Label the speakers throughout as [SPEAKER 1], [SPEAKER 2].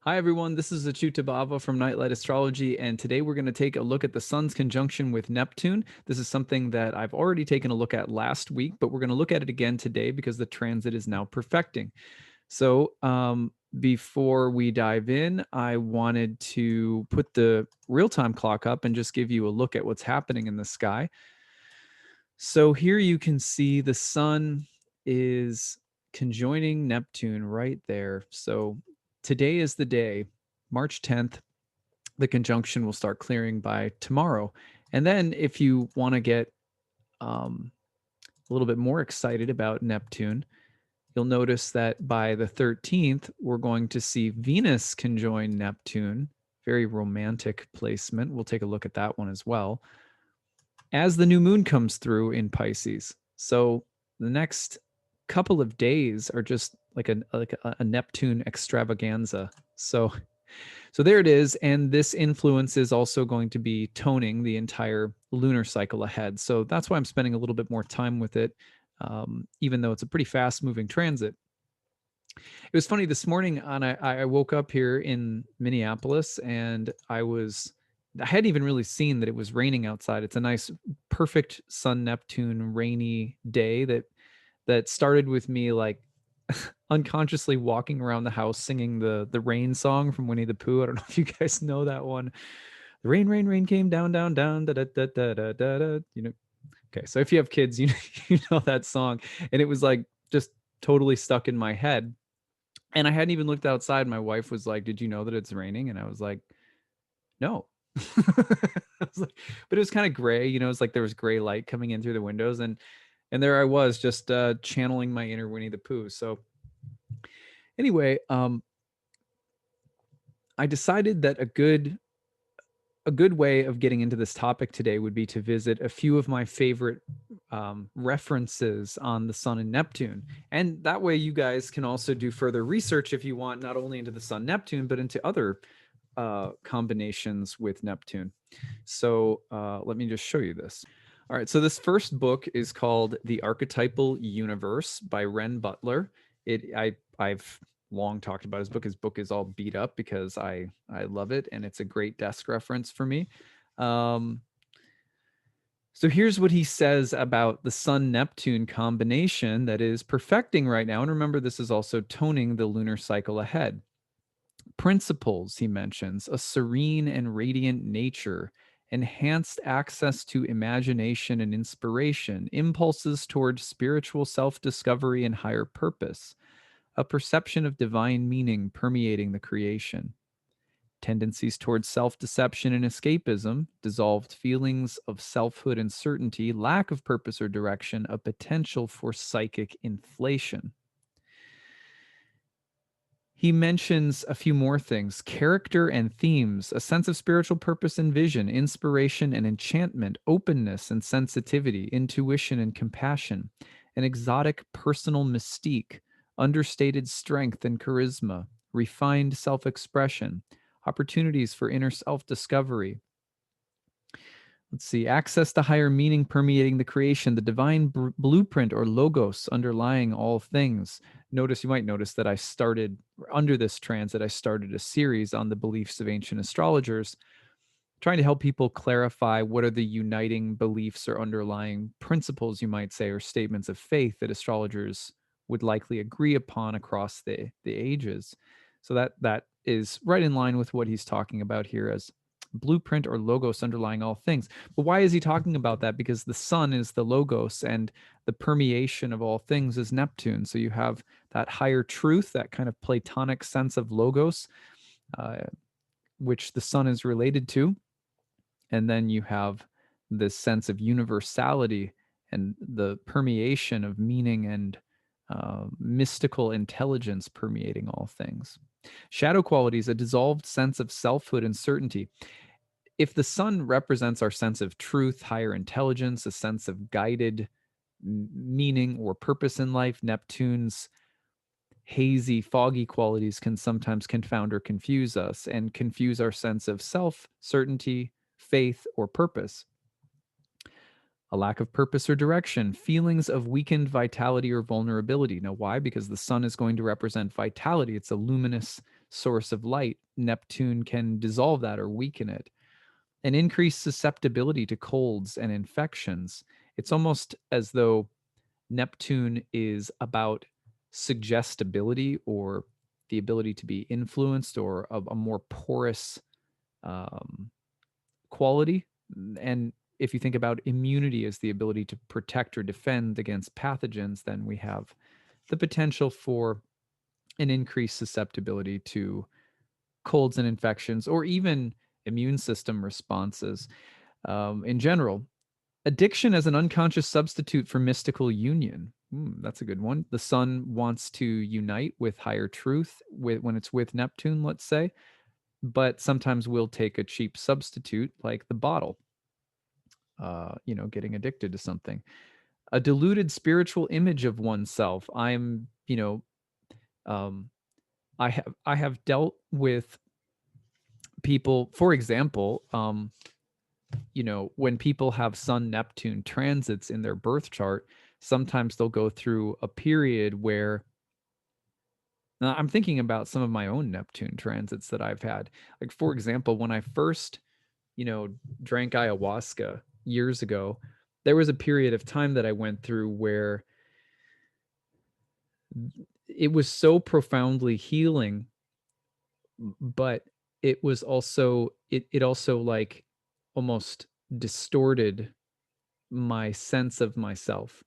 [SPEAKER 1] Hi, everyone. This is acyuta-bhava from Nightlight Astrology, and today we're going to take a look at the Sun's conjunction with Neptune. This is something that I've already taken a look at last week, but we're going to look at it again today because the transit is now perfecting. So, before we dive in, I wanted to put the real-time clock up and just give you a look at what's happening in the sky. So here you can see the Sun is conjoining Neptune right there. So today is the day, March 10th. The conjunction will start clearing by tomorrow. And then if you want to get a little bit more excited about Neptune, you'll notice that by the 13th, we're going to see Venus conjoin Neptune. Very romantic placement. We'll take a look at that one as well as the new moon comes through in Pisces. So the next couple of days are just like a Neptune extravaganza. So there it is, and this influence is also going to be toning the entire lunar cycle ahead. So that's why I'm spending a little bit more time with it, even though it's a pretty fast-moving transit. It was funny this morning. I woke up here in Minneapolis, and I hadn't even really seen that it was raining outside. It's a nice, perfect Sun Neptune rainy day that started with me like unconsciously walking around the house singing the rain song from Winnie the Pooh. I don't know if you guys know that one. The rain, rain, rain came down, down, down, da da da da da da da. Okay, so if you have kids, you know that song, and it was like just totally stuck in my head. And I hadn't even looked outside. My wife was like, "Did you know that it's raining?" And I was like, "No." I was like, but it was kind of gray, it's like there was gray light coming in through the windows, and there I was just channeling my inner Winnie the Pooh. So anyway, I decided that a good way of getting into this topic today would be to visit a few of my favorite references on the Sun and Neptune. And that way, you guys can also do further research if you want, not only into the Sun Neptune, but into other combinations with Neptune. So let me just show you this. All right, so this first book is called The Archetypal Universe by Ren Butler. I've long talked about his book. His book is all beat up because I love it, and it's a great desk reference for me. So here's what he says about the Sun-Neptune combination that is perfecting right now. And remember, this is also toning the lunar cycle ahead. Principles, he mentions, a serene and radiant nature, enhanced access to imagination and inspiration, impulses toward spiritual self-discovery and higher purpose, a perception of divine meaning permeating the creation, tendencies towards self-deception and escapism, dissolved feelings of selfhood and certainty, lack of purpose or direction, a potential for psychic inflation. He mentions a few more things: character and themes, a sense of spiritual purpose and vision, inspiration and enchantment, openness and sensitivity, intuition and compassion, an exotic personal mystique, understated strength and charisma, refined self expression, opportunities for inner self discovery. Let's see, access to higher meaning permeating the creation, the divine blueprint or logos underlying all things. You might notice that I started, under this transit, I started a series on the beliefs of ancient astrologers, trying to help people clarify what are the uniting beliefs or underlying principles, you might say, or statements of faith that astrologers would likely agree upon across the ages. So that is right in line with what he's talking about here as blueprint or logos underlying all things. But why is he talking about that? Because the sun is the logos, and the permeation of all things is Neptune. So you have that higher truth, that kind of Platonic sense of logos, which the sun is related to. And then you have this sense of universality and the permeation of meaning and mystical intelligence permeating all things. Shadow qualities, a dissolved sense of selfhood and certainty. If the sun represents our sense of truth, higher intelligence, a sense of guided meaning or purpose in life, Neptune's hazy, foggy qualities can sometimes confound or confuse us and confuse our sense of self, certainty, faith, or purpose. A lack of purpose or direction, feelings of weakened vitality or vulnerability. Now, why? Because the sun is going to represent vitality. It's a luminous source of light, Neptune can dissolve that or weaken it. An increased susceptibility to colds and infections. It's almost as though Neptune is about suggestibility or the ability to be influenced, or a more porous um, quality. And if you think about immunity as the ability to protect or defend against pathogens, then we have the potential for an increased susceptibility to colds and infections, or even immune system responses in general. Addiction as an unconscious substitute for mystical union. That's a good one. The sun wants to unite with higher truth when it's with Neptune, let's say, but sometimes we'll take a cheap substitute like the bottle, getting addicted to something. A diluted spiritual image of oneself. Um, I have dealt with people, for example, when people have Sun Neptune transits in their birth chart, sometimes they'll go through a period where I'm thinking about some of my own Neptune transits that I've had. Like, for example, when I first, drank ayahuasca years ago, there was a period of time that I went through where it was so profoundly healing, but it was also, it also like almost distorted my sense of myself.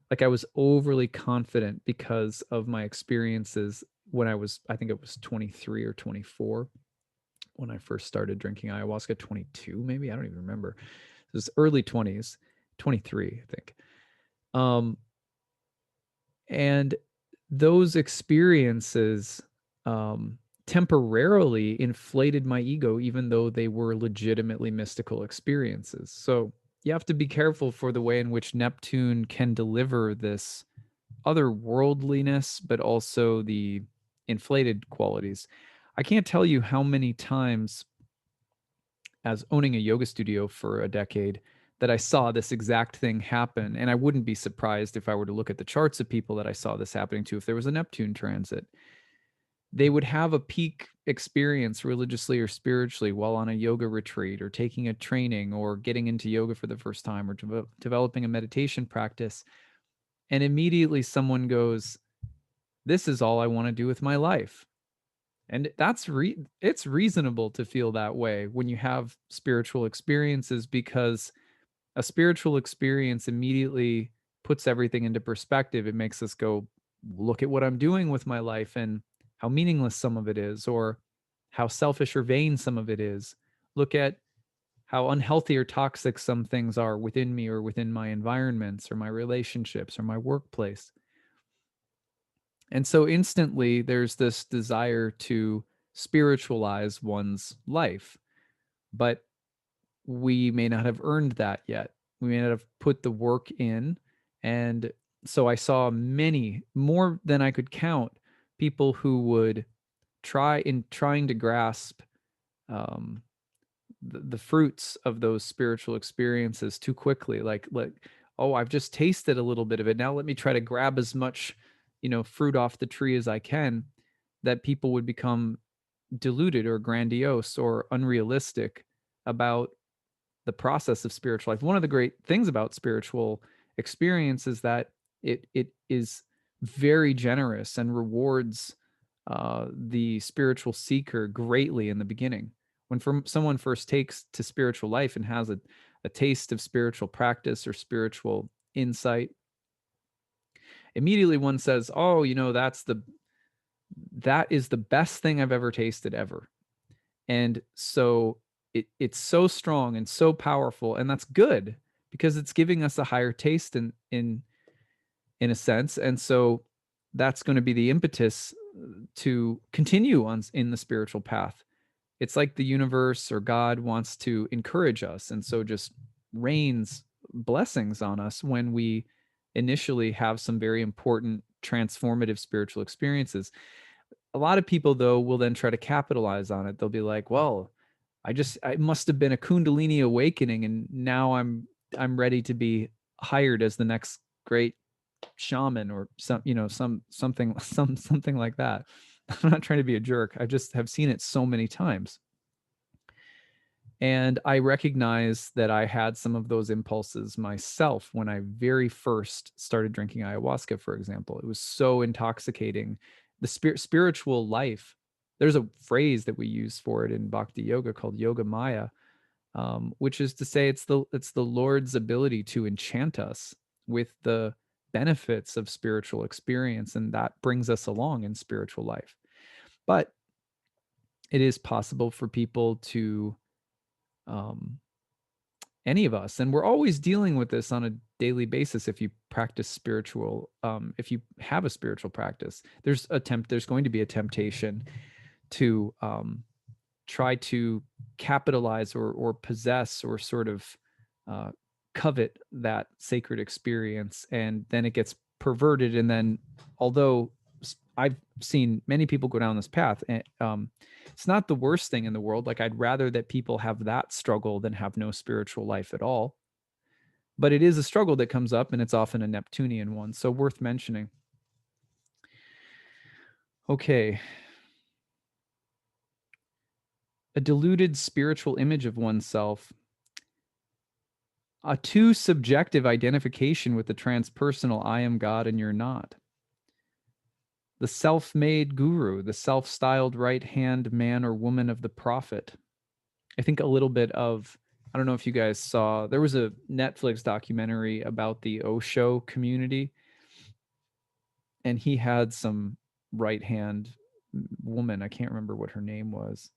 [SPEAKER 1] Like, I was overly confident because of my experiences when I think it was 23 or 24 when I first started drinking ayahuasca. 22 maybe, I don't even remember. It was early 20s, 23 I think. And those experiences temporarily inflated my ego, even though they were legitimately mystical experiences. So you have to be careful for the way in which Neptune can deliver this otherworldliness, but also the inflated qualities. I can't tell you how many times, as owning a yoga studio for a decade, that I saw this exact thing happen. And I wouldn't be surprised if I were to look at the charts of people that I saw this happening to if there was a Neptune transit. They would have a peak experience religiously or spiritually while on a yoga retreat or taking a training or getting into yoga for the first time or developing a meditation practice. And immediately someone goes, "This is all I want to do with my life." And it's reasonable to feel that way when you have spiritual experiences, because a spiritual experience immediately puts everything into perspective. It makes us go, look at what I'm doing with my life and how meaningless some of it is, or how selfish or vain some of it is. Look at how unhealthy or toxic some things are within me or within my environments or my relationships or my workplace. And so instantly there's this desire to spiritualize one's life, but we may not have earned that yet. We may not have put the work in. And so I saw many, more than I could count, people who would trying to grasp um, the fruits of those spiritual experiences too quickly. Like, oh, I've just tasted a little bit of it. Now let me try to grab as much, fruit off the tree as I can. That people would become deluded or grandiose or unrealistic about the process of spiritual life. One of the great things about spiritual experience is that it is very generous and rewards the spiritual seeker greatly in the beginning. When someone first takes to spiritual life and has a taste of spiritual practice or spiritual insight, immediately one says, "Oh, that is the best thing I've ever tasted ever." And so it's so strong and so powerful, and that's good because it's giving us a higher taste in a sense. And so that's going to be the impetus to continue on in the spiritual path. It's like the universe or God wants to encourage us, and so just rains blessings on us when we initially have some very important transformative spiritual experiences. A lot of people, though, will then try to capitalize on it. They'll be like, well, I must have been a Kundalini awakening, and now I'm ready to be hired as the next great shaman or something like that. I'm not trying to be a jerk. I just have seen it so many times. And I recognize that I had some of those impulses myself when I very first started drinking ayahuasca, for example. It was so intoxicating. The spiritual life, there's a phrase that we use for it in Bhakti Yoga called Yoga Maya, which is to say it's the Lord's ability to enchant us with the benefits of spiritual experience, and that brings us along in spiritual life. But it is possible for people to any of us, and we're always dealing with this on a daily basis. If you practice spiritual, if you have a spiritual practice, there's going to be a temptation to try to capitalize or possess or sort of covet that sacred experience, and then it gets perverted. And then, although I've seen many people go down this path, and it's not the worst thing in the world. Like, I'd rather that people have that struggle than have no spiritual life at all. But it is a struggle that comes up, and it's often a Neptunian one, so worth mentioning. Okay. A deluded spiritual image of oneself, a too subjective identification with the transpersonal I am God and you're not. The self-made guru, the self-styled right-hand man or woman of the prophet. I think a little bit of, I don't know if you guys saw, there was a Netflix documentary about the Osho community, and he had some right-hand woman, I can't remember what her name was.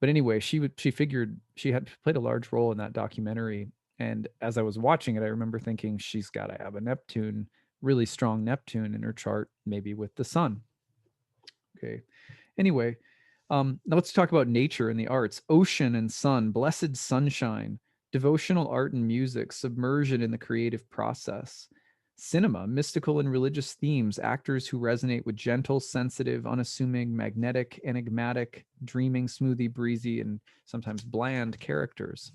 [SPEAKER 1] But anyway, she figured she had played a large role in that documentary. And as I was watching it, I remember thinking she's got to have a Neptune, really strong Neptune in her chart, maybe with the sun. Okay. Anyway, now let's talk about nature and the arts. Ocean and sun, blessed sunshine, devotional art and music, submersion in the creative process. Cinema, mystical and religious themes, actors who resonate with gentle, sensitive, unassuming, magnetic, enigmatic, dreaming, smoothie, breezy, and sometimes bland characters.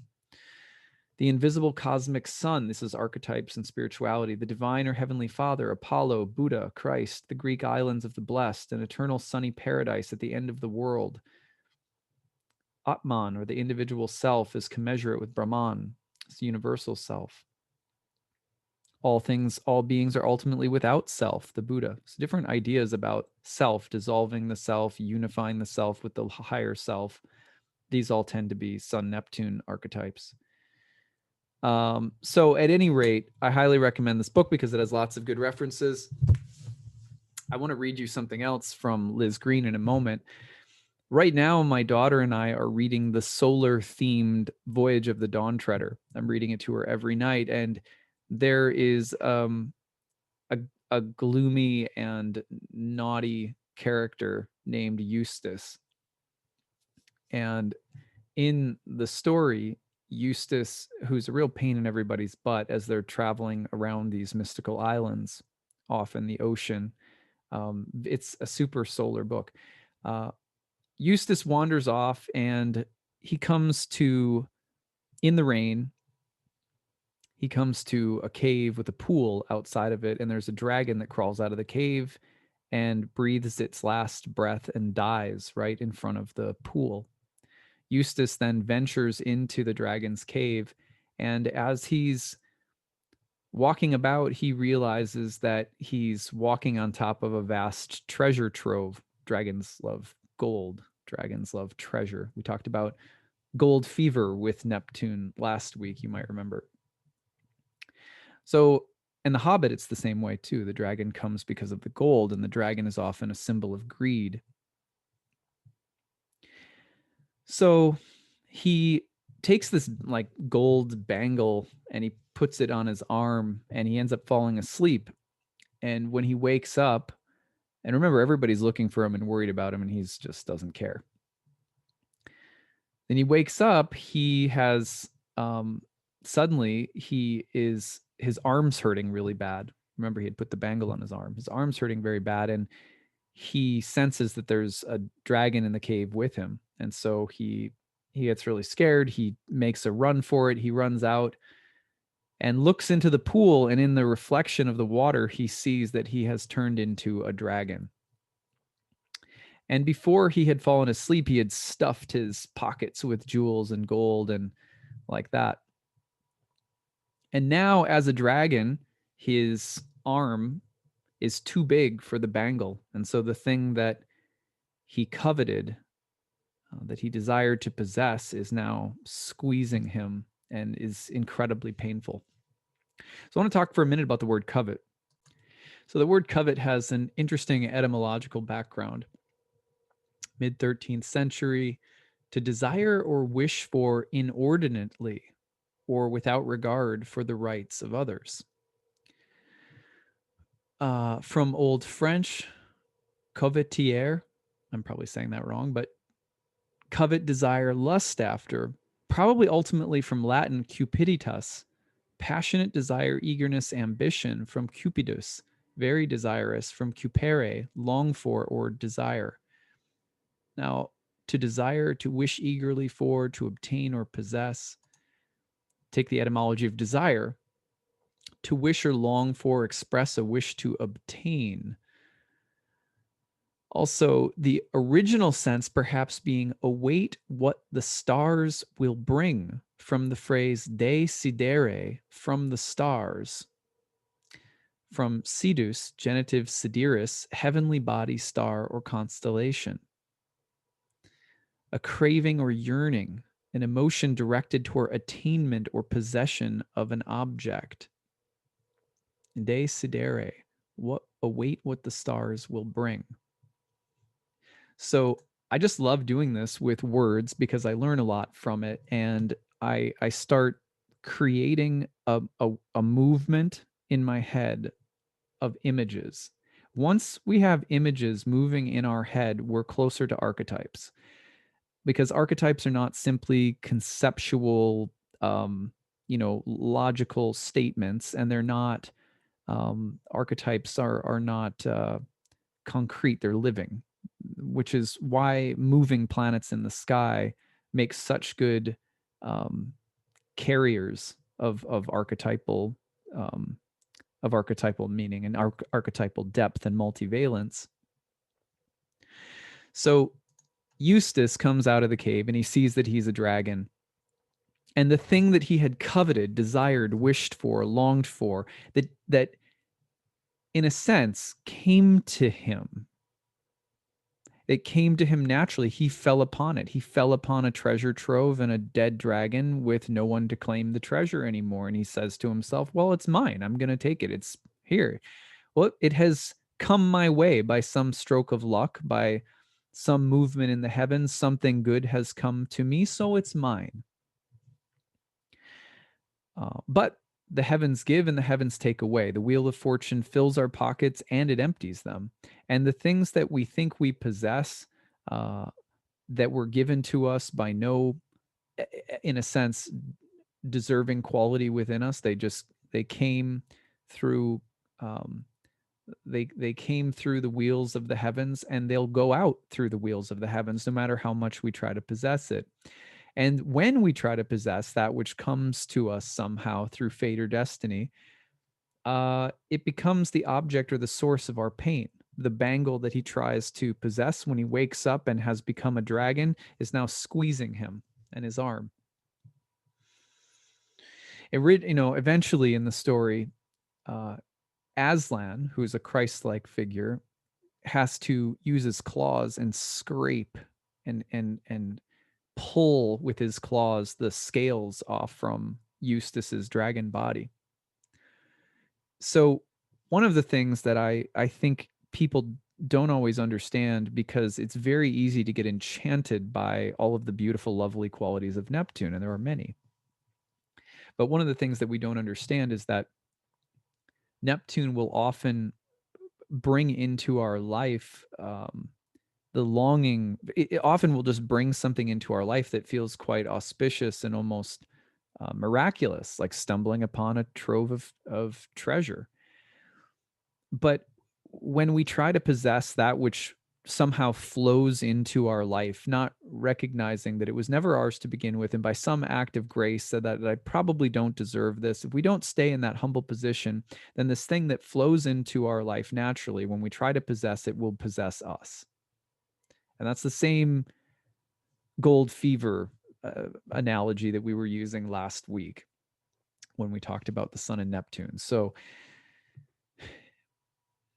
[SPEAKER 1] The invisible cosmic sun, this is archetypes and spirituality, the divine or heavenly father, Apollo, Buddha, Christ, the Greek islands of the blessed, an eternal sunny paradise at the end of the world. Atman, or the individual self, is commensurate with Brahman, it's the universal self. All things, all beings are ultimately without self, the Buddha. So different ideas about self, dissolving the self, unifying the self with the higher self. These all tend to be Sun Neptune archetypes. So at any rate, I highly recommend this book because it has lots of good references. I want to read you something else from Liz Green in a moment. Right now, my daughter and I are reading the solar-themed Voyage of the Dawn Treader. I'm reading it to her every night, and there is a gloomy and naughty character named Eustace. And in the story, Eustace, who's a real pain in everybody's butt as they're traveling around these mystical islands off in the ocean. It's a super solar book. Eustace wanders off, and he comes to, in the rain, he comes to a cave with a pool outside of it, and there's a dragon that crawls out of the cave and breathes its last breath and dies right in front of the pool. Eustace then ventures into the dragon's cave, and as he's walking about, he realizes that he's walking on top of a vast treasure trove. Dragons love gold. Dragons love treasure. We talked about gold fever with Neptune last week, you might remember. So in The Hobbit, it's the same way too. The dragon comes because of the gold, and the dragon is often a symbol of greed. So he takes this like gold bangle and he puts it on his arm, and he ends up falling asleep. And when he wakes up, and remember, everybody's looking for him and worried about him, and he just doesn't care. Then he wakes up, he has suddenly his arm's hurting really bad. Remember, he had put the bangle on his arm. His arm's hurting very bad, and he senses that there's a dragon in the cave with him. And so he gets really scared. He makes a run for it. He runs out and looks into the pool, and in the reflection of the water, he sees that he has turned into a dragon. And before he had fallen asleep, he had stuffed his pockets with jewels and gold and like that. And now, as a dragon, his arm is too big for the bangle. And so the thing that he coveted, that he desired to possess, is now squeezing him and is incredibly painful. So I want to talk for a minute about the word covet. So the word covet has an interesting etymological background. Mid 13th century, to desire or wish for inordinately or without regard for the rights of others. From Old French, covetier, I'm probably saying that wrong, but covet, desire, lust after, probably ultimately from Latin cupiditas, passionate desire, eagerness, ambition, from cupidus, very desirous, from cupere, long for or desire. Now, to desire, to wish eagerly for, to obtain or possess. Take the etymology of desire. To wish or long for, express a wish to obtain. Also, the original sense perhaps being await what the stars will bring, from the phrase decidere, from the stars. From sidus, genitive sideris, heavenly body, star, or constellation. A craving or yearning, an emotion directed toward attainment or possession of an object. Decidere, await what the stars will bring. So I just love doing this with words because I learn a lot from it, and I start creating a movement in my head of images. Once we have images moving in our head, we're closer to archetypes, because archetypes are not simply conceptual, logical statements, and they're not archetypes are not concrete, they're living, which is why moving planets in the sky make such good carriers of archetypal meaning and archetypal depth and multivalence. So Eustace comes out of the cave and he sees that he's a dragon. And the thing that he had coveted, desired, wished for, longed for, that in a sense came to him. It came to him naturally. He fell upon it. He fell upon a treasure trove and a dead dragon with no one to claim the treasure anymore. And he says to himself, well, it's mine. I'm going to take it. It's here. Well, it has come my way by some stroke of luck, by some movement in the heavens. Something good has come to me, so it's mine. But the heavens give and the heavens take away. The wheel of fortune fills our pockets and it empties them. And the things that we think we possess, that were given to us by no, in a sense, deserving quality within us, they came through, they came through the wheels of the heavens, and they'll go out through the wheels of the heavens no matter how much we try to possess it. And when we try to possess that which comes to us somehow through fate or destiny, it becomes the object or the source of our pain. The bangle that he tries to possess when he wakes up and has become a dragon is now squeezing him and his arm. Eventually in the story, Aslan, who's a Christ-like figure, has to use his claws and scrape and pull with his claws the scales off from Eustace's dragon body. So one of the things that I think people don't always understand, because it's very easy to get enchanted by all of the beautiful, lovely qualities of Neptune, and there are many. But one of the things that we don't understand is that Neptune will often bring into our life the longing. It often will just bring something into our life that feels quite auspicious and almost miraculous, like stumbling upon a trove of treasure. But when we try to possess that which somehow flows into our life, not recognizing that it was never ours to begin with, and by some act of grace, so that I probably don't deserve this, if we don't stay in that humble position, then this thing that flows into our life naturally, when we try to possess it, will possess us. And that's the same gold fever analogy that we were using last week when we talked about the sun and Neptune. So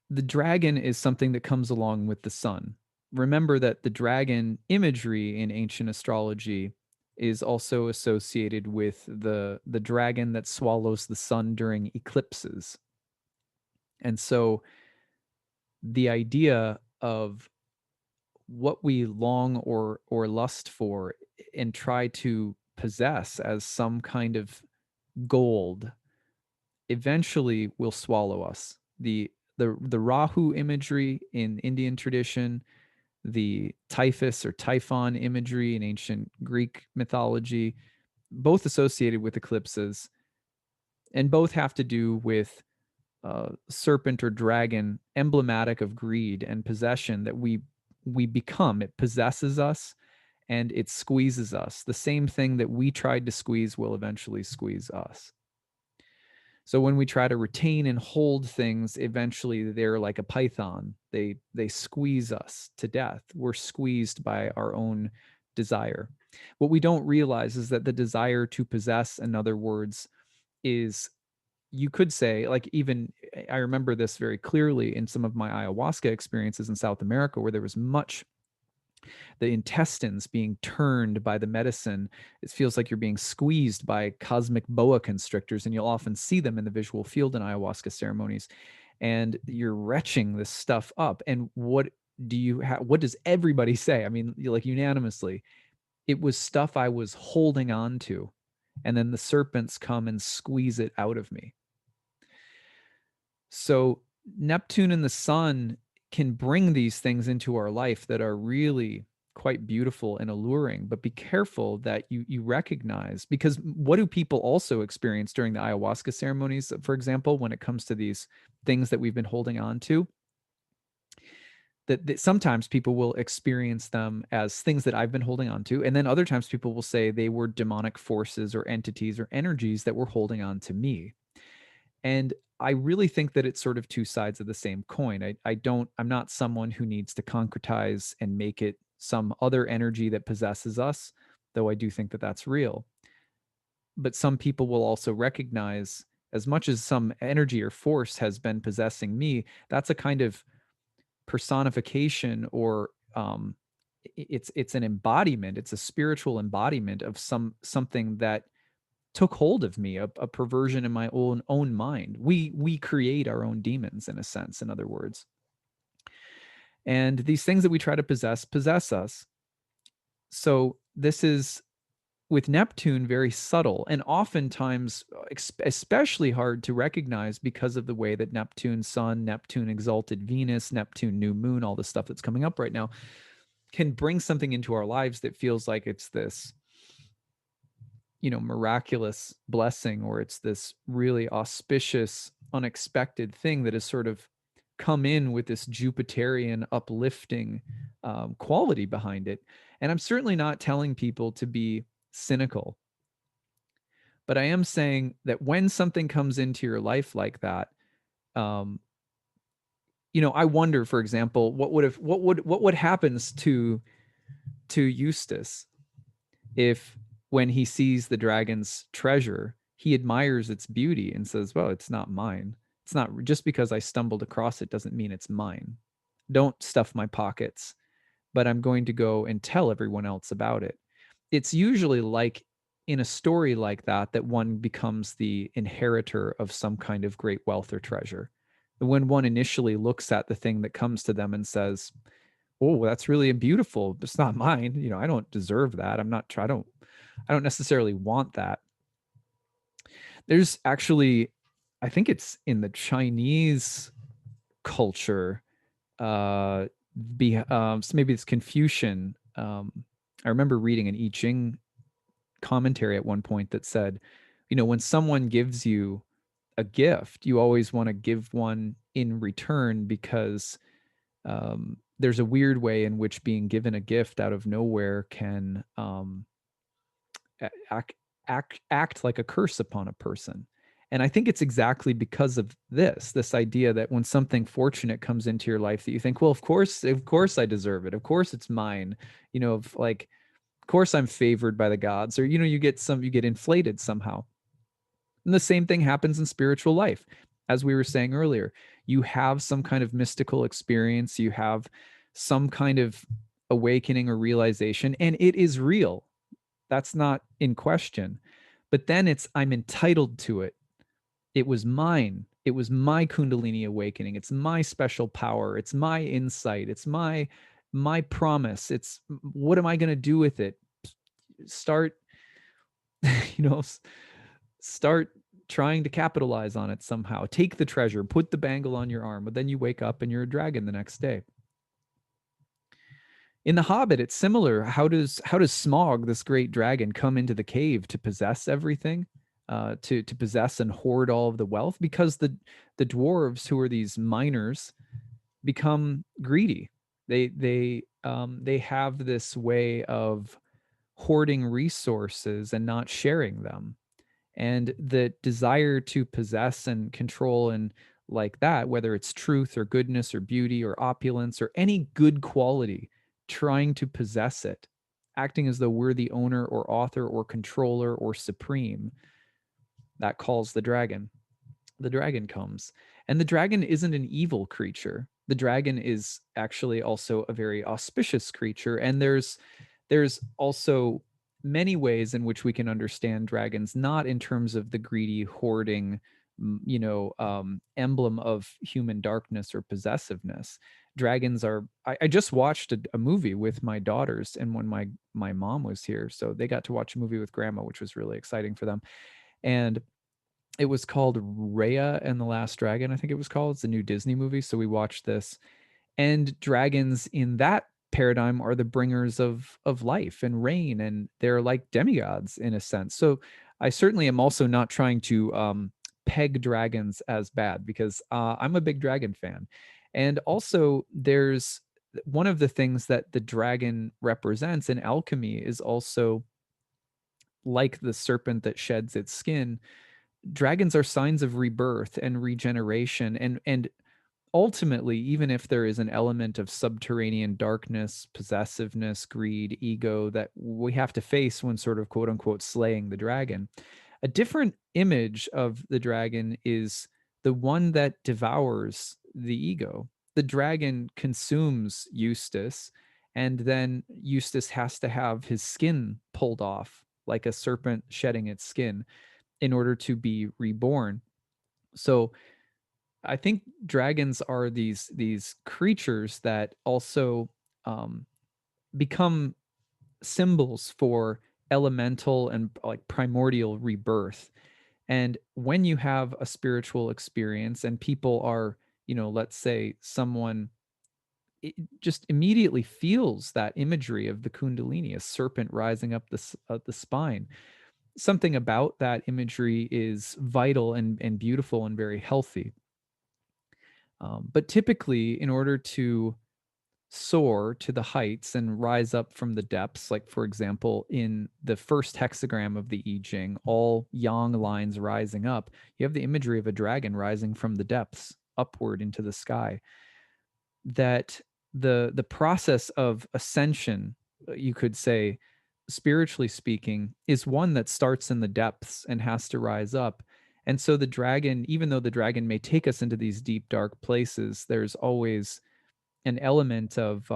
[SPEAKER 1] the dragon is something that comes along with the sun. Remember that the dragon imagery in ancient astrology is also associated with the dragon that swallows the sun during eclipses. And so the idea of what we long or lust for and try to possess as some kind of gold eventually will swallow us. The Rahu imagery in Indian tradition, the typhus or typhon imagery in ancient Greek mythology, both associated with eclipses, and both have to do with serpent or dragon, emblematic of greed and possession that we become. It possesses us and it squeezes us. The same thing that we tried to squeeze will eventually squeeze us. So when we try to retain and hold things, eventually they're like a python. They squeeze us to death. We're squeezed by our own desire. What we don't realize is that the desire to possess, in other words, is, you could say, like, even I remember this very clearly in some of my ayahuasca experiences in South America, where there was much the intestines being turned by the medicine. It feels like you're being squeezed by cosmic boa constrictors, and you'll often see them in the visual field in ayahuasca ceremonies. And you're retching this stuff up. And what do you have? What does everybody say? I mean, like unanimously, it was stuff I was holding on to. And then the serpents come and squeeze it out of me. So Neptune and the sun can bring these things into our life that are really quite beautiful and alluring, but be careful that you recognize, because what do people also experience during the ayahuasca ceremonies, for example, when it comes to these things that we've been holding on to, that sometimes people will experience them as things that I've been holding on to, and then other times people will say they were demonic forces or entities or energies that were holding on to me. And I really think that it's sort of two sides of the same coin. I'm not someone who needs to concretize and make it some other energy that possesses us, though I do think that that's real. But some people will also recognize, as much as some energy or force has been possessing me, that's a kind of personification, or it's an embodiment. It's a spiritual embodiment of something that took hold of me, a perversion in my own mind. We create our own demons, in a sense, in other words. And these things that we try to possess us. So this is, with Neptune, very subtle and oftentimes especially hard to recognize because of the way that Neptune sun, Neptune exalted Venus, Neptune new moon, all the stuff that's coming up right now can bring something into our lives that feels like it's this, miraculous blessing, or it's this really auspicious, unexpected thing that has sort of come in with this Jupiterian uplifting quality behind it. And I'm certainly not telling people to be cynical, but I am saying that when something comes into your life like that, um, I wonder, for example, what happens to Eustace if, when he sees the dragon's treasure, he admires its beauty and says, well, it's not mine. It's not, just because I stumbled across it doesn't mean it's mine. Don't stuff my pockets, but I'm going to go and tell everyone else about it. It's usually like in a story like that one becomes the inheritor of some kind of great wealth or treasure. When one initially looks at the thing that comes to them and says, oh, that's really beautiful, it's not mine, I don't deserve that, I don't necessarily want that. There's actually, I think it's in the Chinese culture, so maybe it's Confucian. I remember reading an I Ching commentary at one point that said, when someone gives you a gift, you always want to give one in return, because there's a weird way in which being given a gift out of nowhere can act like a curse upon a person. And I think it's exactly because of this idea that when something fortunate comes into your life that you think, well, of course I deserve it. Of course it's mine. Of like, of course I'm favored by the gods, or, you get inflated somehow. And the same thing happens in spiritual life. As we were saying earlier, you have some kind of mystical experience, you have some kind of awakening or realization, and it is real. That's not in question. But then I'm entitled to it. It was mine. It was my Kundalini awakening. It's my special power. It's my insight. It's my promise. It's what am I going to do with it? Start, you know, start trying to capitalize on it somehow. Take the treasure, put the bangle on your arm, but then you wake up and you're a dragon the next day. In The Hobbit, it's similar. How does Smaug, this great dragon, come into the cave to possess everything, to possess and hoard all of the wealth? Because the dwarves, who are these miners, become greedy. They have this way of hoarding resources and not sharing them, and the desire to possess and control and like that, whether it's truth or goodness or beauty or opulence or any good quality, trying to possess it, acting as though we're the owner or author or controller or supreme, that calls the dragon. The dragon comes, and the dragon isn't an evil creature. The dragon is actually also a very auspicious creature, and there's also many ways in which we can understand dragons, not in terms of the greedy hoarding, emblem of human darkness or possessiveness. Dragons are. I just watched a movie with my daughters, and when my mom was here, so they got to watch a movie with grandma, which was really exciting for them. And it was called Raya and the Last Dragon, I think it was called. It's a new Disney movie. So we watched this. And dragons in that paradigm are the bringers of life and rain, and they're like demigods in a sense. So I certainly am also not trying to peg dragons as bad, because I'm a big dragon fan. And also, there's one of the things that the dragon represents in alchemy is also like the serpent that sheds its skin. Dragons are signs of rebirth and regeneration, and ultimately, even if there is an element of subterranean darkness, possessiveness, greed, ego that we have to face when sort of quote unquote slaying the dragon, a different image of the dragon is the one that devours the ego. The dragon consumes Eustace, and then Eustace has to have his skin pulled off, like a serpent shedding its skin, in order to be reborn. So I think dragons are these creatures that also um, become symbols for elemental and like primordial rebirth. And when you have a spiritual experience and people are, let's say someone just immediately feels that imagery of the Kundalini, a serpent rising up the spine. Something about that imagery is vital and beautiful and very healthy. But typically, in order to soar to the heights and rise up from the depths, like for example, in the first hexagram of the I Ching, all yang lines rising up, you have the imagery of a dragon rising from the depths upward into the sky. That the process of ascension, you could say, spiritually speaking, is one that starts in the depths and has to rise up. And so the dragon, even though the dragon may take us into these deep dark places, there's always an element of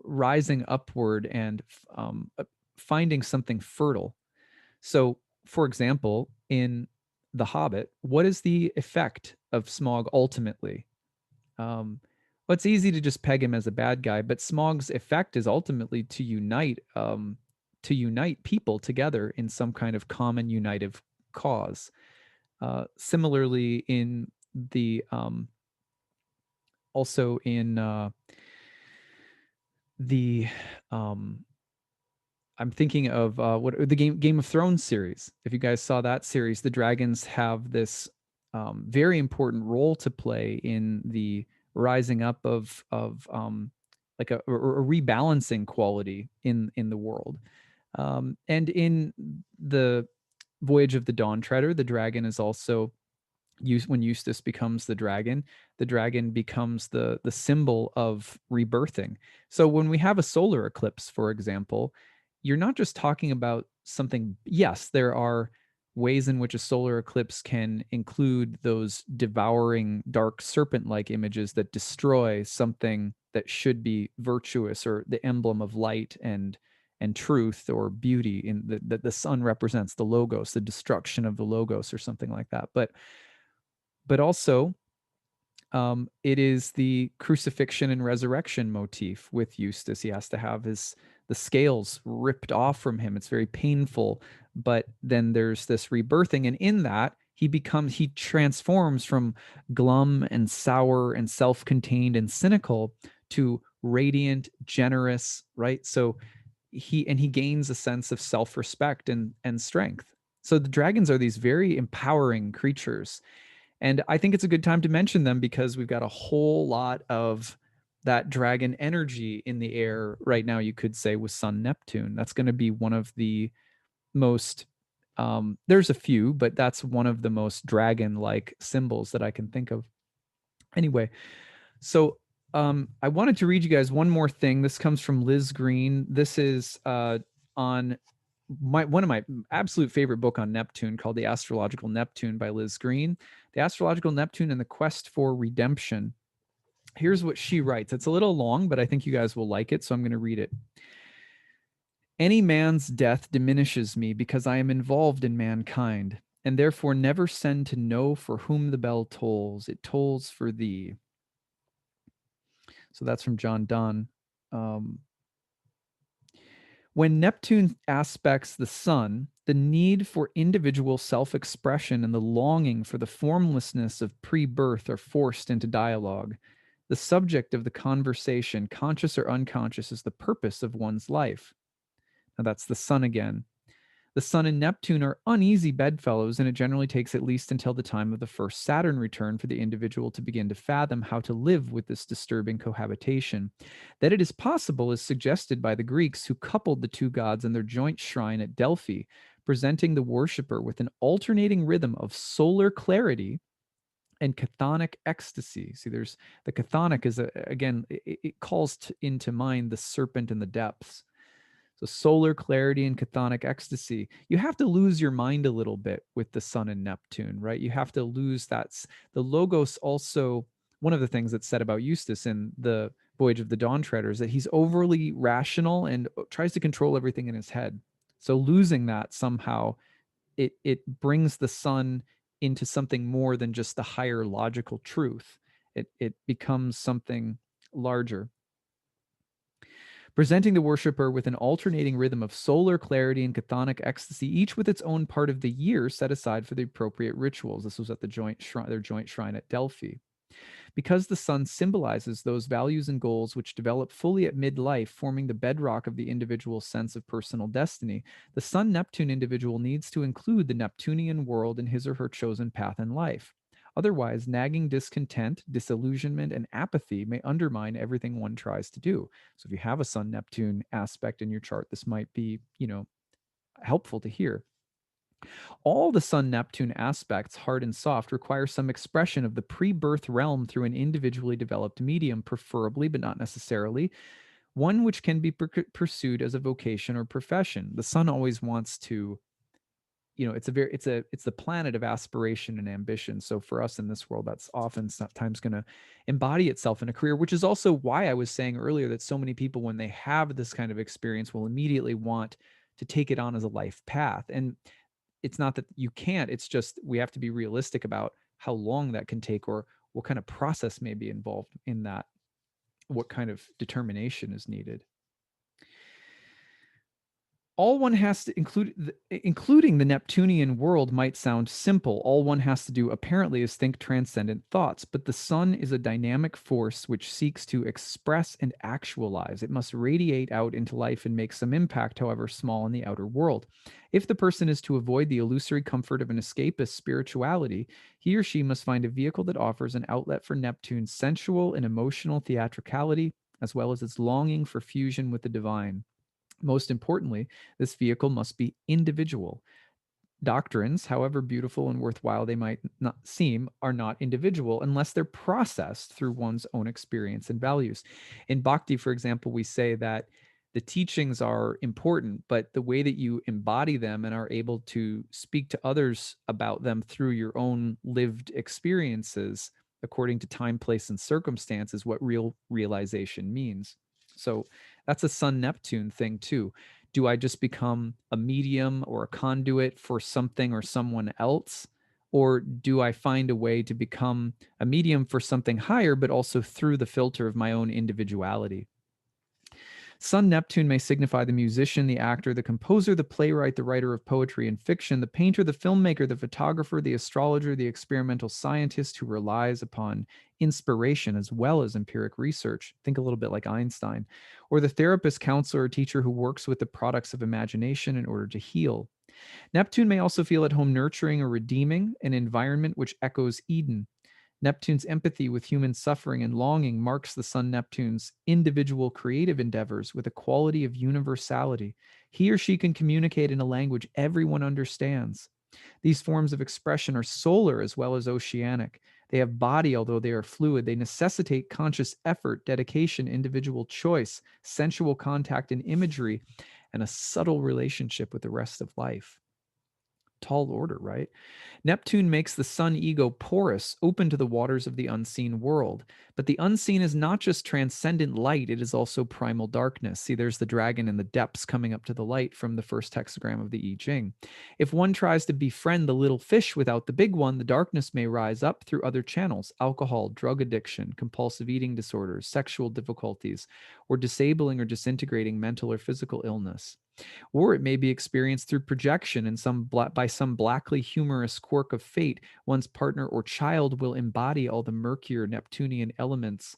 [SPEAKER 1] rising upward and finding something fertile. So, for example, in The Hobbit, what is the effect of Smaug ultimately? Well, it's easy to just peg him as a bad guy, but Smaug's effect is ultimately to unite people together in some kind of common unitive cause. Similarly, in the also in the I'm thinking of what the Game of Thrones series. If you guys saw that series, the dragons have this very important role to play in the rising up of like a rebalancing quality in the world. And in the Voyage of the Dawn Treader, the dragon is also when Eustace becomes the dragon becomes the symbol of rebirthing. So when we have a solar eclipse, for example, you're not just talking about something. Yes, there are ways in which a solar eclipse can include those devouring dark serpent-like images that destroy something that should be virtuous, or the emblem of light and truth or beauty, in that the sun represents the logos, the destruction of the logos, or something like that. But also, it is the crucifixion and resurrection motif with Eustace. He has to have the scales ripped off from him. It's very painful, but then there's this rebirthing, and in that he transforms from glum and sour and self-contained and cynical to radiant, generous, right? So he gains a sense of self-respect and strength. So the dragons are these very empowering creatures, and I think it's a good time to mention them because we've got a whole lot of that dragon energy in the air right now, you could say, with Sun Neptune. That's going to be one of the most, there's a few, but that's one of the most dragon like symbols that I can think of. Anyway, so I wanted to read you guys one more thing. This comes from Liz Green. This is on one of my absolute favorite book on Neptune, called The Astrological Neptune by Liz Green. The Astrological Neptune and the Quest for Redemption. Here's what she writes. It's a little long, but I think you guys will like it, so I'm going to read it. Any man's death diminishes me because I am involved in mankind, and therefore never send to know for whom the bell tolls. It tolls for thee. So that's from John Donne. When Neptune aspects the sun, the need for individual self-expression and the longing for the formlessness of pre-birth are forced into dialogue. The subject of the conversation, conscious or unconscious, is the purpose of one's life. Now that's the sun again. The sun and Neptune are uneasy bedfellows, and it generally takes at least until the time of the first Saturn return for the individual to begin to fathom how to live with this disturbing cohabitation. That it is possible is suggested by the Greeks, who coupled the two gods in their joint shrine at Delphi, presenting the worshipper with an alternating rhythm of solar clarity and chthonic ecstasy. See, there's the chthonic is again, it calls into mind the serpent in the depths. So solar clarity and chthonic ecstasy. You have to lose your mind a little bit with the sun and Neptune, right? You have to lose that. The logos also, one of the things that's said about Eustace in the Voyage of the Dawn Treader is that he's overly rational and tries to control everything in his head. So losing that somehow, it brings the sun into something more than just the higher logical truth. It becomes something larger, presenting the worshiper with an alternating rhythm of solar clarity and chthonic ecstasy, each with its own part of the year set aside for the appropriate rituals. This was at their joint shrine at Delphi. Because the sun symbolizes those values and goals which develop fully at midlife, forming the bedrock of the individual's sense of personal destiny, the Sun-Neptune individual needs to include the Neptunian world in his or her chosen path in life. Otherwise, nagging discontent, disillusionment, and apathy may undermine everything one tries to do. So if you have a Sun-Neptune aspect in your chart, this might be, helpful to hear. All the Sun Neptune aspects, hard and soft, require some expression of the pre birth realm through an individually developed medium, preferably, but not necessarily, one which can be pursued as a vocation or profession. The Sun always wants to. It's the planet of aspiration and ambition. So for us in this world, that's often sometimes going to embody itself in a career, which is also why I was saying earlier that so many people, when they have this kind of experience, will immediately want to take it on as a life path. And it's not that you can't, it's just we have to be realistic about how long that can take, or what kind of process may be involved in that, what kind of determination is needed. All one has to include, including the Neptunian world, might sound simple. All one has to do apparently is think transcendent thoughts, but the sun is a dynamic force which seeks to express and actualize. It must radiate out into life and make some impact, however small, in the outer world. If the person is to avoid the illusory comfort of an escapist spirituality, he or she must find a vehicle that offers an outlet for Neptune's sensual and emotional theatricality, as well as its longing for fusion with the divine. Most importantly, this vehicle must be individual. Doctrines, however beautiful and worthwhile they might not seem, are not individual unless they're processed through one's own experience and values. In Bhakti, for example, we say that the teachings are important, but the way that you embody them and are able to speak to others about them through your own lived experiences, according to time, place, and circumstance, is what real realization means. So that's a Sun Neptune thing, too. Do I just become a medium or a conduit for something or someone else? Or do I find a way to become a medium for something higher, but also through the filter of my own individuality? Sun Neptune may signify the musician, the actor, the composer, the playwright, the writer of poetry and fiction, the painter, the filmmaker, the photographer, the astrologer, the experimental scientist who relies upon inspiration as well as empiric research. Think a little bit like Einstein. Or the therapist, counselor, or teacher who works with the products of imagination in order to heal. Neptune may also feel at home nurturing or redeeming an environment which echoes Eden. Neptune's empathy with human suffering and longing marks the Sun Neptune's individual creative endeavors with a quality of universality. He or she can communicate in a language everyone understands. These forms of expression are solar as well as oceanic. They have body, although they are fluid. They necessitate conscious effort, dedication, individual choice, sensual contact and imagery, and a subtle relationship with the rest of life. Tall order, right? Neptune makes the sun ego porous, open to the waters of the unseen world. But the unseen is not just transcendent light, it is also primal darkness. See, there's the dragon in the depths coming up to the light from the first hexagram of the I Ching. If one tries to befriend the little fish without the big one, the darkness may rise up through other channels: alcohol, drug addiction, compulsive eating disorders, sexual difficulties, or disabling or disintegrating mental or physical illness. Or it may be experienced through projection and by some blackly humorous quirk of fate. One's partner or child will embody all the murkier Neptunian elements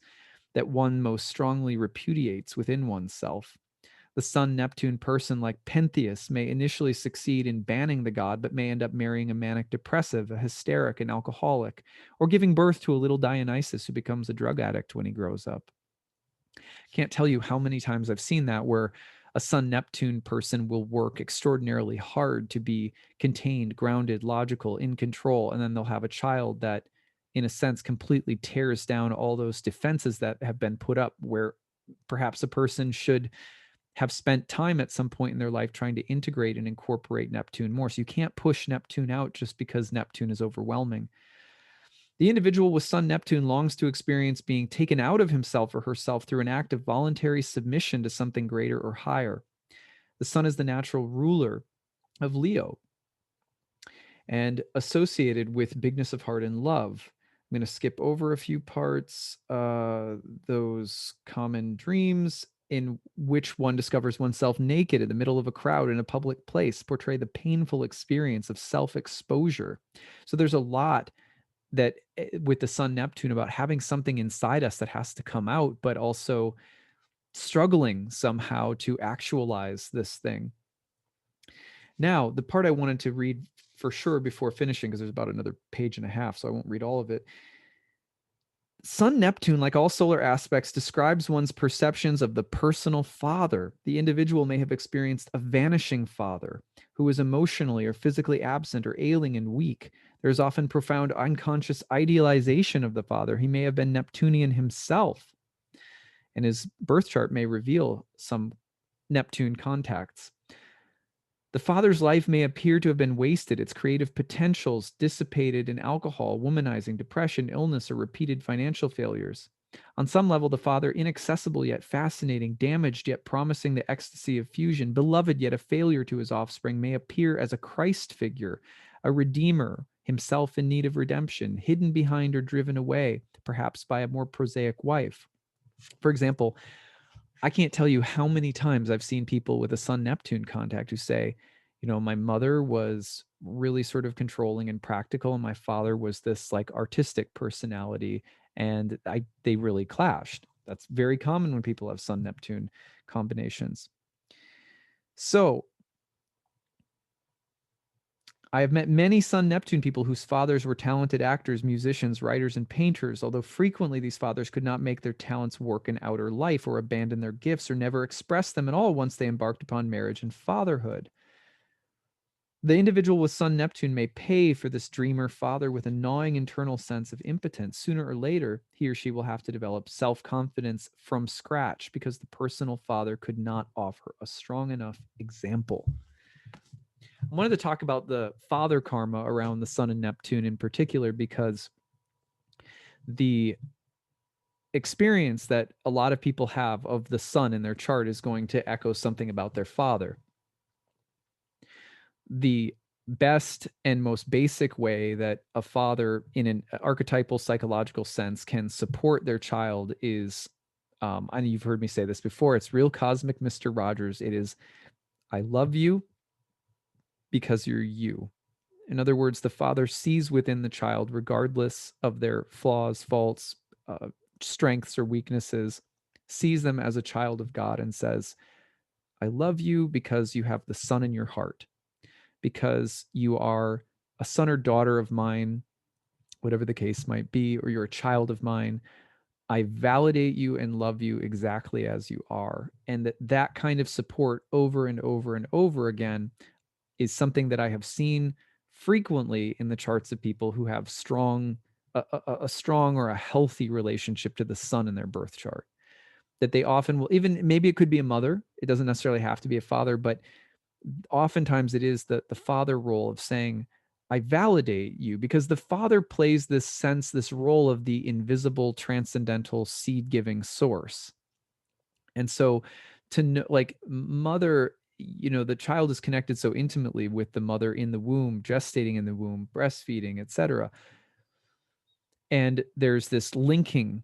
[SPEAKER 1] that one most strongly repudiates within oneself. The Sun Neptune person, like Pentheus, may initially succeed in banning the god, but may end up marrying a manic depressive, a hysteric, an alcoholic, or giving birth to a little Dionysus who becomes a drug addict when he grows up. Can't tell you how many times I've seen that, where a Sun Neptune person will work extraordinarily hard to be contained, grounded, logical, in control, and then they'll have a child that, in a sense, completely tears down all those defenses that have been put up, where perhaps a person should have spent time at some point in their life trying to integrate and incorporate Neptune more. So you can't push Neptune out just because Neptune is overwhelming. The individual with Sun Neptune longs to experience being taken out of himself or herself through an act of voluntary submission to something greater or higher. The Sun is the natural ruler of Leo and associated with bigness of heart and love. I'm going to skip over a few parts. Those common dreams in which one discovers oneself naked in the middle of a crowd in a public place portray the painful experience of self-exposure. So there's a lot that with the Sun Neptune about having something inside us that has to come out, but also struggling somehow to actualize this thing. Now, the part I wanted to read for sure before finishing, because there's about another page and a half, so I won't read all of it. Sun Neptune, like all solar aspects, describes one's perceptions of the personal father. The individual may have experienced a vanishing father who is emotionally or physically absent or ailing and weak. There's often profound unconscious idealization of the father. He may have been Neptunian himself, and his birth chart may reveal some Neptune contacts. The father's life may appear to have been wasted, its creative potentials dissipated in alcohol, womanizing, depression, illness, or repeated financial failures. On some level, the father, inaccessible yet fascinating, damaged yet promising the ecstasy of fusion, beloved yet a failure to his offspring, may appear as a Christ figure, a redeemer, himself in need of redemption, hidden behind or driven away, perhaps by a more prosaic wife. For example, I can't tell you how many times I've seen people with a Sun Neptune contact who say, my mother was really sort of controlling and practical, and my father was this like artistic personality, and they really clashed. That's very common when people have Sun Neptune combinations. So I have met many Sun Neptune people whose fathers were talented actors, musicians, writers, and painters, although frequently these fathers could not make their talents work in outer life or abandon their gifts or never express them at all once they embarked upon marriage and fatherhood. The individual with Sun Neptune may pay for this dreamer father with a gnawing internal sense of impotence. Sooner or later, he or she will have to develop self-confidence from scratch because the personal father could not offer a strong enough example. I wanted to talk about the father karma around the Sun and Neptune in particular because the experience that a lot of people have of the Sun in their chart is going to echo something about their father. The best and most basic way that a father in an archetypal psychological sense can support their child is, and you've heard me say this before, it's real cosmic Mr. Rogers. It is, I love you because you're you. In other words, the father sees within the child, regardless of their flaws, faults, strengths, or weaknesses, sees them as a child of God and says, I love you because you have the sun in your heart, because you are a son or daughter of mine, whatever the case might be, or you're a child of mine. I validate you and love you exactly as you are. And that kind of support over and over and over again is something that I have seen frequently in the charts of people who have a strong or a healthy relationship to the sun in their birth chart. That they often will, even maybe it could be a mother, it doesn't necessarily have to be a father, but oftentimes it is the father role of saying, I validate you, because the father plays this sense, this role of the invisible, transcendental, seed giving source. And so to know, like, mother, the child is connected so intimately with the mother in the womb, gestating in the womb, breastfeeding, etc. And there's this linking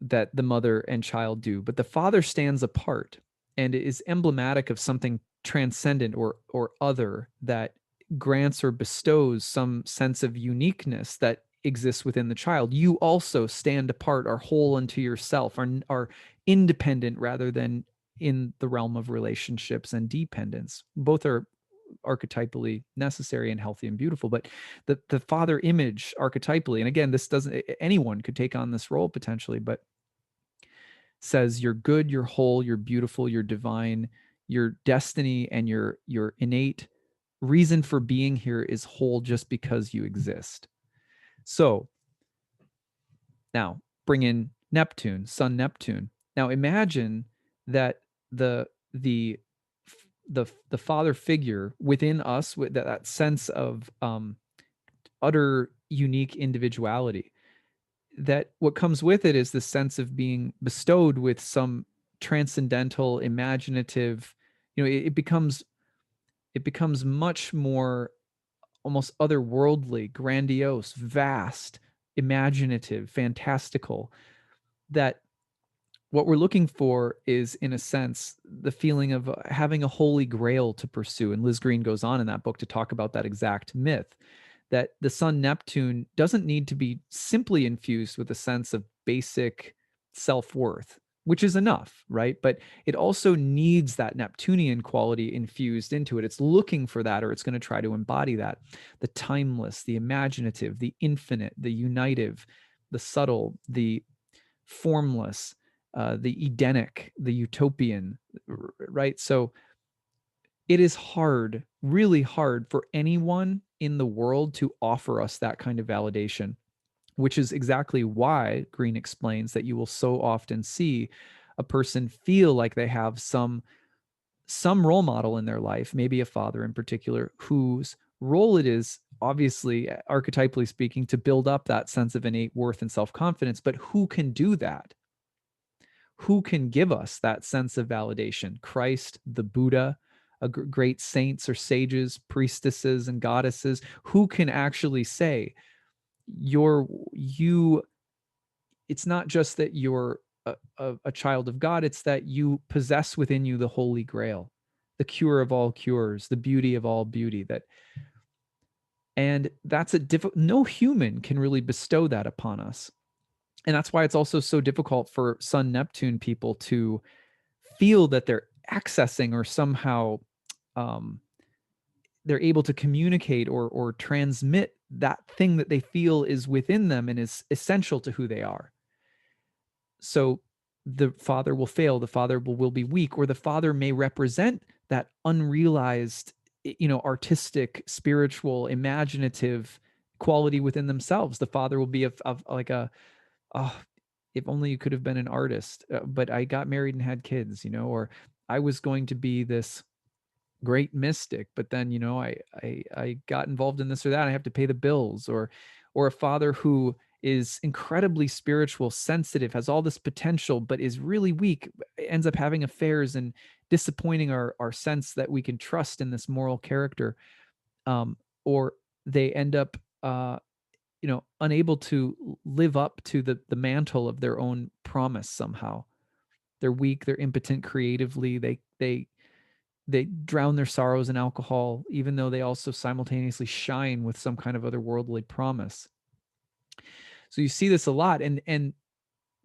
[SPEAKER 1] that the mother and child do, but the father stands apart and is emblematic of something transcendent or other that grants or bestows some sense of uniqueness that exists within the child. You also stand apart, are whole unto yourself, are independent rather than in the realm of relationships and dependence. Both are archetypally necessary and healthy and beautiful, but the father image archetypally, and again, this doesn't, anyone could take on this role potentially, but says you're good, you're whole, you're beautiful, you're divine, your destiny and your innate reason for being here is whole just because you exist. So now bring in Neptune, Sun Neptune. Now imagine that the the the father figure within us, with that sense of utter unique individuality, that what comes with it is the sense of being bestowed with some transcendental, imaginative, it becomes much more almost otherworldly, grandiose, vast, imaginative, fantastical. That what we're looking for is, in a sense, the feeling of having a holy grail to pursue. And Liz Green goes on in that book to talk about that exact myth, that the Sun Neptune doesn't need to be simply infused with a sense of basic self-worth, which is enough, right? But it also needs that Neptunian quality infused into it. It's looking for that, or it's going to try to embody that. The timeless, the imaginative, the infinite, the unitive, the subtle, the formless, the Edenic, the utopian, right? So it is hard, really hard for anyone in the world to offer us that kind of validation, which is exactly why Green explains that you will so often see a person feel like they have some role model in their life, maybe a father in particular, whose role it is, obviously, archetypally speaking, to build up that sense of innate worth and self-confidence. But who can do that? Who can give us that sense of validation? Christ, the Buddha, great saints or sages, priestesses and goddesses, who can actually say, you, it's not just that you're a child of God, it's that you possess within you the Holy Grail, the cure of all cures, the beauty of all beauty. And that's no human can really bestow that upon us. And that's why it's also so difficult for Sun Neptune people to feel that they're accessing, or somehow they're able to communicate or transmit that thing that they feel is within them and is essential to who they are. So the father will fail, the father will be weak, or the father may represent that unrealized artistic, spiritual, imaginative quality within themselves. The father will be of like a, oh, if only you could have been an artist, but I got married and had kids, or I was going to be this great mystic, but then I got involved in this or that. I have to pay the bills, or a father who is incredibly spiritual, sensitive, has all this potential, but is really weak, ends up having affairs and disappointing our sense that we can trust in this moral character, or they end up unable to live up to the mantle of their own promise somehow. They're weak, they're impotent creatively, they drown their sorrows in alcohol, even though they also simultaneously shine with some kind of otherworldly promise. So you see this a lot, and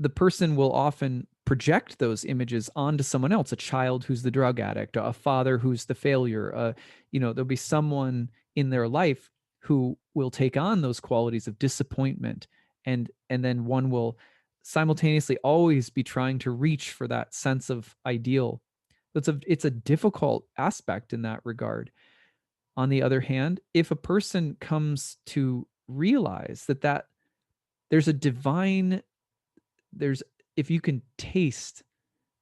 [SPEAKER 1] the person will often project those images onto someone else, a child who's the drug addict, a father who's the failure. There'll be someone in their life who will take on those qualities of disappointment, and then one will simultaneously always be trying to reach for that sense of ideal. It's a difficult aspect in that regard. On the other hand, if a person comes to realize that there's a divine there's if you can taste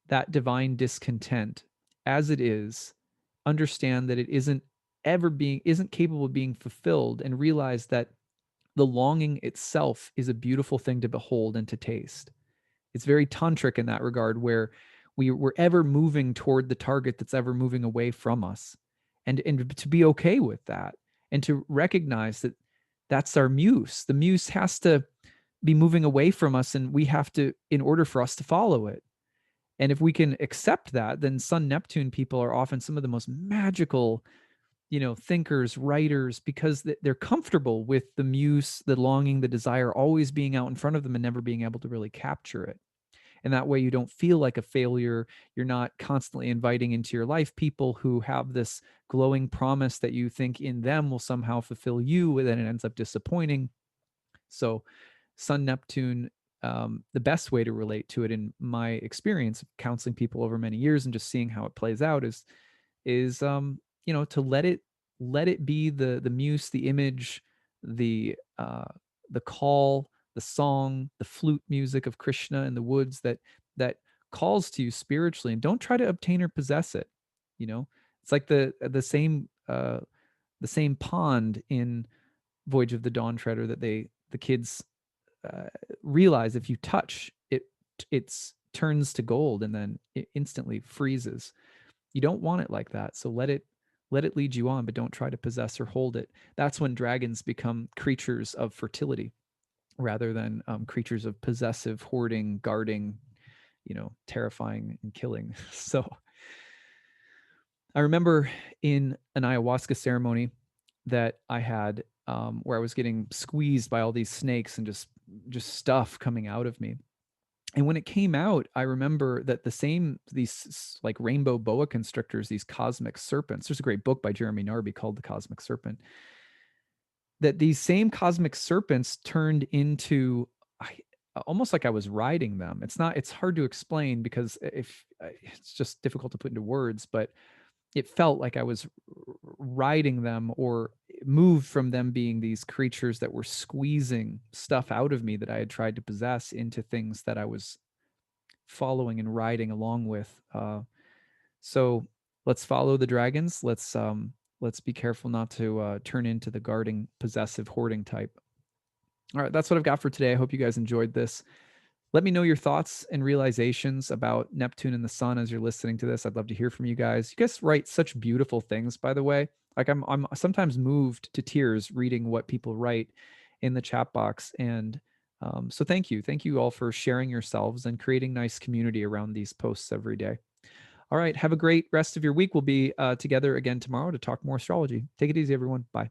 [SPEAKER 1] that divine discontent as it is, understand that it isn't capable of being fulfilled, and realize that the longing itself is a beautiful thing to behold and to taste. It's very tantric in that regard, where we're ever moving toward the target that's ever moving away from us, and to be okay with that, and to recognize that that's our muse. The muse has to be moving away from us, and we have to, in order for us to follow it. And if we can accept that, then Sun Neptune people are often some of the most magical, thinkers, writers, because they're comfortable with the muse, the longing, the desire always being out in front of them and never being able to really capture it. And that way you don't feel like a failure. You're not constantly inviting into your life people who have this glowing promise that you think in them will somehow fulfill you, and then it ends up disappointing. So Sun Neptune, the best way to relate to it, in my experience of counseling people over many years and just seeing how it plays out, is to let it be the muse, the image, the call, the song, the flute music of Krishna in the woods that calls to you spiritually, and don't try to obtain or possess it. It's like the same pond in Voyage of the Dawn Treader that the kids uh, realize if you touch it, it's turns to gold and then it instantly freezes. You don't want it like that, so let it lead you on, but don't try to possess or hold it. That's when dragons become creatures of fertility rather than creatures of possessive, hoarding, guarding, terrifying and killing. So I remember in an ayahuasca ceremony that I had, where I was getting squeezed by all these snakes and just stuff coming out of me. And when it came out, I remember that these like rainbow boa constrictors, these cosmic serpents. There's a great book by Jeremy Narby called The Cosmic Serpent. That these same cosmic serpents turned into, almost like I was riding them. It's hard to explain because if it's just difficult to put into words, but it felt like I was riding them, or moved from them being these creatures that were squeezing stuff out of me that I had tried to possess into things that I was following and riding along with. So let's follow the dragons. Let's be careful not to turn into the guarding, possessive, hoarding type. All right, that's what I've got for today. I hope you guys enjoyed this. Let me know your thoughts and realizations about Neptune and the sun as you're listening to this. I'd love to hear from you guys. You guys write such beautiful things, by the way. Like I'm sometimes moved to tears reading what people write in the chat box. And so thank you all for sharing yourselves and creating nice community around these posts every day. All right, have a great rest of your week. We'll be together again tomorrow to talk more astrology. Take it easy, everyone. Bye.